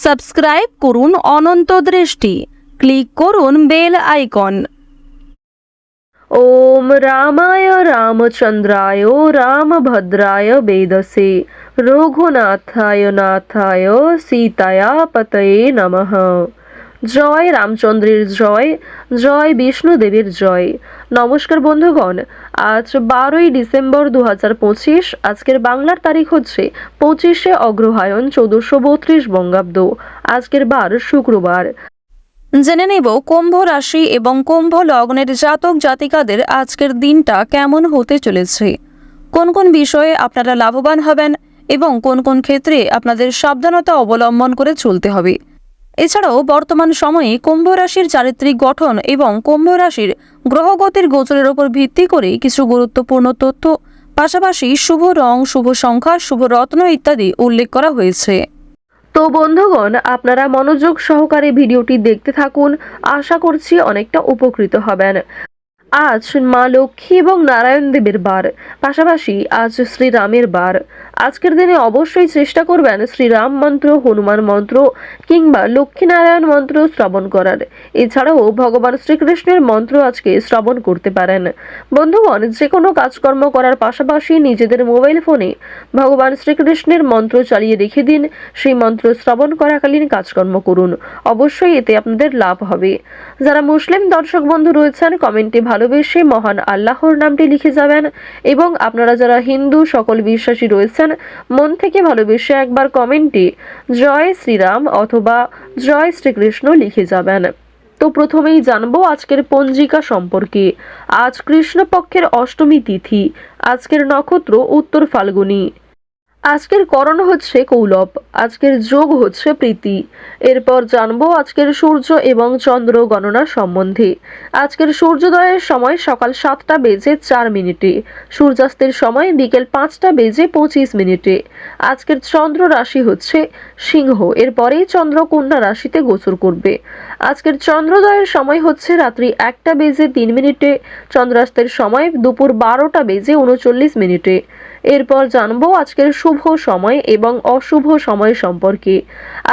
Subscribe করুন অনন্ত দৃষ্টি, click করুন বেল আইকন। ओम रामाय रामचंद्राय रामभद्राय वेदसे रघुनाथाय नाथाय सीताया पतये नमः। জয় রামচন্দ্রের জয়, জয় বিষ্ণু দেবীর জয়। নমস্কার বন্ধুগণ, আজ 12ই ডিসেম্বর 2025। আজকের বাংলার তারিখ হচ্ছে 25শে অগ্রহায়ণ 1432 বঙ্গাব্দ। আজকের বার শুক্রবার। জেনে নেব কুম্ভ রাশি এবং কুম্ভ লগ্নের জাতক জাতিকাদের আজকের দিনটা কেমন হতে চলেছে, কোন কোন বিষয়ে আপনারা লাভবান হবেন এবং কোন কোন ক্ষেত্রে আপনাদের সাবধানতা অবলম্বন করে চলতে হবে। এছাড়াও বর্তমান সময়ে কুম্ভ রাশির চারিত্রিক গঠন এবং কুম্ভ রাশির গ্রহগতির গোচরের উপর ভিত্তি করে কিছু গুরুত্বপূর্ণ তথ্য, পাশাপাশি শুভ রং, শুভ সংখ্যা, শুভ রত্ন ইত্যাদি উল্লেখ করা হয়েছে। তো বন্ধুগণ, আপনারা মনোযোগ সহকারে ভিডিওটি দেখতে থাকুন, আশা করছি অনেকটা উপকৃত হবেন। আজ মা লক্ষ্মী এবং নারায়ণ দেবের বার, পাশাপাশি আজ শ্রীরামের বার। আজকের দিনে অবশ্যই চেষ্টা করবেন শ্রীরাম মন্ত্র, হনুমান মন্ত্র কিংবা লক্ষ্মীনারায়ণ মন্ত্র শ্রবণ করার। এছাড়াও ভগবান শ্রীকৃষ্ণের মন্ত্র আজকে শ্রবণ করতে পারেন। বন্ধুগণ, যে কোনো কাজকর্ম করার পাশাপাশি নিজেদের মোবাইল ফোনে ভগবান শ্রীকৃষ্ণের মন্ত্র চালিয়ে রেখে দিন। সেই মন্ত্র শ্রবণ করাকালীন কাজকর্ম করুন, অবশ্যই এতে আপনাদের লাভ হবে। যারা মুসলিম দর্শক বন্ধু রয়েছেন, কমেন্টে ভালোবেসে মহান আল্লাহর নামটি লিখে যাবেন এবং আপনারা যারা হিন্দু সকল বিশ্বাসী রয়েছেন, মন থেকে ভালোবেসে একবার কমেন্টে জয় শ্রীরাম অথবা জয় শ্রীকৃষ্ণ লিখে যাবেন। তো প্রথমেই জানবো আজকের পঞ্জিকা সম্পর্কে। আজ কৃষ্ণপক্ষের অষ্টমী তিথি। আজকের নক্ষত্র উত্তর ফাল্গুনী। আজকের করণ হচ্ছে কৌলব। আজকের যোগ হচ্ছে প্রীতি। এরপর জানবো আজকের সূর্য এবং চন্দ্র গণনা সম্বন্ধে। আজকের সূর্যোদয়ের সময় সকাল 7টা বেজে 4 মিনিটে, সূর্যাস্তের সময় বিকেল 5টা বেজে 25 মিনিটে। আজকের চন্দ্র রাশি হচ্ছে সিংহ, এরপরেই চন্দ্র কন্যা রাশিতে গোচর করবে। আজকের চন্দ্রোদয়ের সময় হচ্ছে রাত্রি 1টা বেজে 3 মিনিটে, চন্দ্রাস্তের সময় দুপুর 12টা বেজে 39 মিনিটে। এরপর জানবো আজকের শুভ সময় এবং অশুভ সময় সম্পর্কে।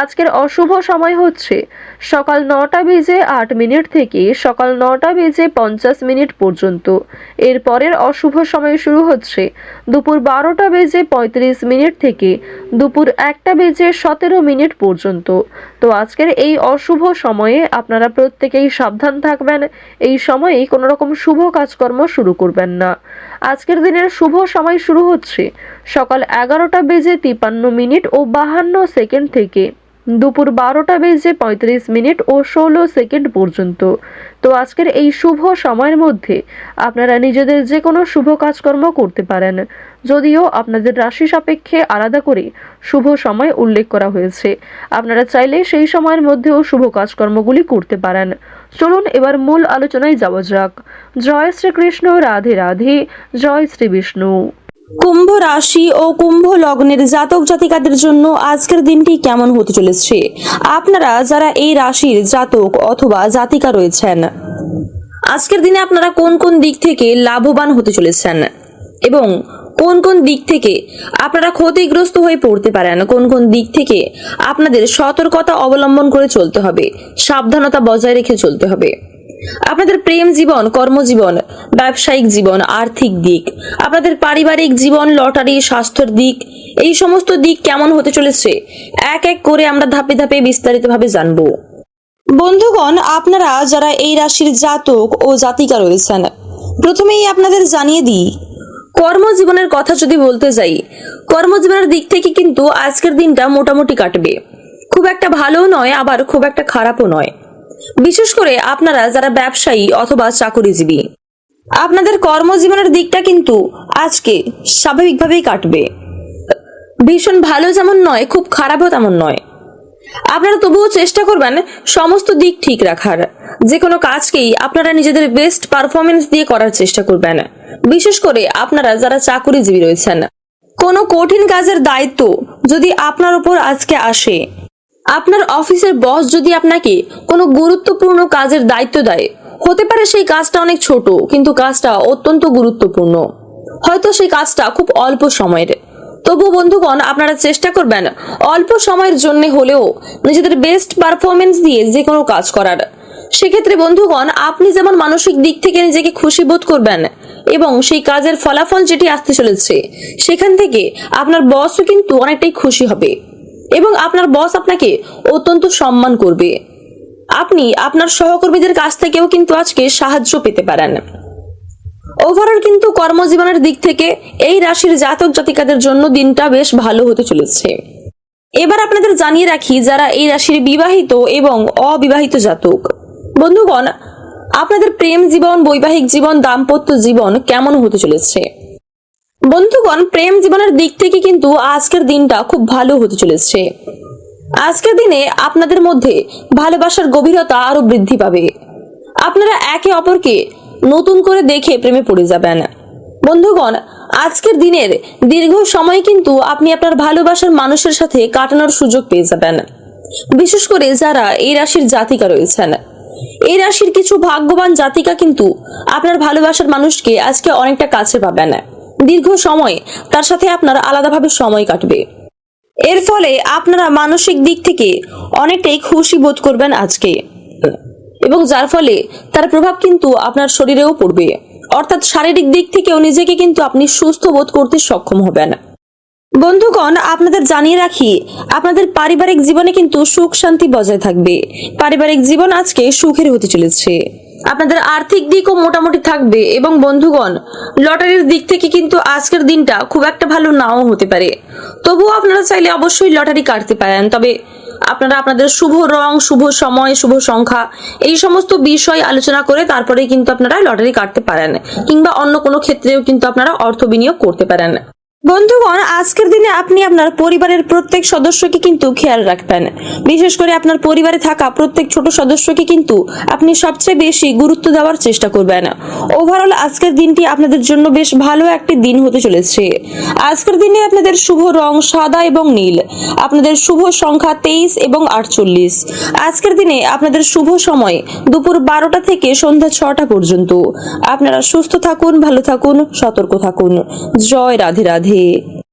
আজকের অশুভ সময় হচ্ছে সকাল 9টা বেজে 8 মিনিট থেকে সকাল 9টা বেজে 50 মিনিট পর্যন্ত। এরপরের অশুভ সময় শুরু হচ্ছে দুপুর 12টা বেজে 35 মিনিট থেকে দুপুর 1টা বেজে 17 মিনিট পর্যন্ত। তো আজকের এই অশুভ সময়ে আপনারা প্রত্যেকেই সাবধান থাকবেন। এই সময়ে কোনো রকম শুভ কাজকর্ম শুরু করবেন না। আজকের দিনের শুভ সময় শুরু হচ্ছে সকাল 11টা বেজে 53 মিনিট ও 52 সেকেন্ড থেকে দুপুর 12টা বেজে 35 মিনিট ও 16 সেকেন্ড পর্যন্ত। তো আজকের এই শুভ সময়ের মধ্যে আপনারা নিজেদের যে কোনো শুভ কাজকর্ম করতে পারেন, যদিও আপনাদের রাশি সাপেক্ষে আলাদা করে শুভ সময় উল্লেখ করা হয়েছে। আপনারা চাইলে সেই সময়ের মধ্যেও শুভ কাজকর্মগুলি করতে পারেন। চলুন এবার মূল আলোচনায় যাওয়া যাক। জয় শ্রীকৃষ্ণ, রাধে রাধে, জয় শ্রী বিষ্ণু। কুম্ভ রাশি ও কুম্ভ লগ্নের জাতক জাতিকাদের জন্য আজকের দিনটি কেমন হতে চলেছে, আপনারা যারা এই রাশির জাতক অথবা জাতিকা রয়েছেন, আজকের দিনে আপনারা কোন কোন দিক থেকে লাভবান হতে চলেছেন এবং কোন কোন দিক থেকে আপনারা ক্ষতিগ্রস্ত হয়ে পড়তে পারেন, কোন কোন দিক থেকে আপনাদের সতর্কতা অবলম্বন করে চলতে হবে, সাবধানতা বজায় রেখে চলতে হবে। আপনাদের প্রেম জীবন, কর্মজীবন, ব্যবসায়িক জীবন, আর্থিক দিক, আপনাদের পারিবারিক জীবন, লটারি, স্বাস্থ্যের দিক, এই সমস্ত দিক কেমন হতে চলেছে এক এক করে আমরা ধাপে ধাপে বিস্তারিতভাবে জানবো। বন্ধুগণ, আপনারা যারা এই রাশির জাতক ও জাতিকা রয়েছেন, প্রথমেই আপনাদের জানিয়ে দিই, কর্মজীবনের কথা যদি বলতে যাই, কর্মজীবনের দিক থেকে কিন্তু আজকের দিনটা মোটামুটি কাটবে। খুব একটা ভালো নয়, আবার খুব একটা খারাপও নয়। বিশেষ করে আপনারা যারা ব্যবসায়ী অথবা চাকরিজীবী, আপনাদের কর্মজীবনের দিকটা কিন্তু আজকে স্বাভাবিকভাবেই কাটবে। ভীষণ ভালো যেমন নয়, খুব খারাপও তেমন নয়। আপনারা তবুও চেষ্টা করবেন সমস্ত দিক ঠিক রাখার। যে কোনো কাজকেই আপনারা নিজেদের বেস্ট পারফরমেন্স দিয়ে করার চেষ্টা করবেন। বিশেষ করে আপনারা যারা চাকরিজীবী রয়েছেন, কোনো কঠিন কাজের দায়িত্ব যদি আপনার উপর আজকে আসে, আপনার অফিসের বস যদি আপনাকে কোনো গুরুত্বপূর্ণ কাজের দায়িত্ব দেয়, হতে পারে সেই কাজটা অনেক ছোট কিন্তু কাজটা অত্যন্ত গুরুত্বপূর্ণ, হয়তো সেই কাজটা খুব অল্প সময়ের, তবু বন্ধুগণ আপনারা চেষ্টা করবেন অল্প সময়ের জন্য হলেও নিজেদের বেস্ট পারফরমেন্স দিয়ে যে কোনো কাজ করার। সেক্ষেত্রে বন্ধুগণ আপনি যেমন মানসিক দিক থেকে নিজেকে খুশি বোধ করবেন এবং সেই কাজের ফলাফল যেটি আসতে চলেছে সেখান থেকে আপনার বসও কিন্তু অনেকটাই খুশি হবে এবং আপনার বস আপনাকে অত্যন্ত সম্মান করবে। আপনি আপনার সহকর্মীদের কাছ থেকেও কিন্তু আজকে সাহায্য পেতে পারেন। ওভারঅল কিন্তু কর্মজীবনের দিক থেকে এই রাশির জাতক জাতিকাদের জন্য দিনটা বেশ ভালো হতে চলেছে। এবার আপনাদের জানিয়ে রাখি যারা এই রাশির বিবাহিত এবং অবিবাহিত জাতক বন্ধুগণ, আপনাদের প্রেম জীবন, বৈবাহিক জীবন, দাম্পত্য জীবন কেমন হতে চলেছে। বন্ধুগণ, প্রেম জীবনের দিক থেকে কিন্তু আজকের দিনটা খুব ভালো হতে চলেছে। আজকের দিনে আপনাদের মধ্যে ভালোবাসার গভীরতা আরো বৃদ্ধি পাবে। আপনারা একে অপরকে নতুন করে দেখে প্রেমে পড়ে যাবেন। বন্ধুগণ, আজকের দিনের দীর্ঘ সময় কিন্তু আপনি আপনার ভালোবাসার মানুষের সাথে কাটানোর সুযোগ পেয়ে যাবেন। বিশেষ করে যারা এই রাশির জাতিকা রয়েছেন, এই রাশির কিছু ভাগ্যবান জাতিকা কিন্তু আপনার ভালোবাসার মানুষকে আজকে অনেকটা কাছে পাবেন। দীর্ঘ সময় তার সাথে আপনার আলাদাভাবে সময় কাটবে। এর ফলে আপনারা মানসিক দিক থেকে অনেকটাই খুশি বোধ করবেন আজকে, এবং যার ফলে তার প্রভাব কিন্তু আপনার শরীরেও পড়বে, অর্থাৎ শারীরিক দিক থেকেও নিজেকে কিন্তু আপনি সুস্থ বোধ করতে সক্ষম হবেন। বন্ধুগণ, আপনাদের জানিয়ে রাখি আপনাদের পারিবারিক জীবনে কিন্তু সুখ শান্তি বজায় থাকবে। পারিবারিক জীবন আজকে সুখের হতে চলেছে। আপনাদের আর্থিক দিকও মোটামুটি থাকবে এবং বন্ধুগণ, লটারির দিক থেকে কিন্তু আজকের দিনটা খুব একটা ভালো নাও হতে পারে। তবুও আপনারা চাইলে অবশ্যই লটারি কাটতে পারেন, তবে আপনারা আপনাদের শুভ রং, শুভ সময়, শুভ সংখ্যা এই সমস্ত বিষয় আলোচনা করে তারপরে কিন্তু আপনারা লটারি কাটতে পারেন, কিংবা অন্য কোনো ক্ষেত্রেও কিন্তু আপনারা অর্থ বিনিয়োগ করতে পারেন। বন্ধুগণ, আজকের দিনে আপনি আপনার পরিবারের প্রত্যেক সদস্যকে কিন্তু খেয়াল রাখবেন। বিশেষ করে আপনার পরিবারে থাকা প্রত্যেক ছোট সদস্যকে কিন্তু আপনি সবচেয়ে বেশি গুরুত্ব দেওয়ার চেষ্টা করবেন। ওভারঅল আজকের দিনটি আপনাদের জন্য বেশ ভালো একটি দিন হতে চলেছে। আজকের দিনে আপনাদের শুভ রং সাদা এবং নীল, আপনাদের শুভ সংখ্যা 23 এবং 48। আজকের দিনে আপনাদের শুভ সময় দুপুর 12টা থেকে সন্ধ্যা 6টা পর্যন্ত। আপনারা সুস্থ থাকুন, ভালো থাকুন, সতর্ক থাকুন। জয় রাধে রাধে।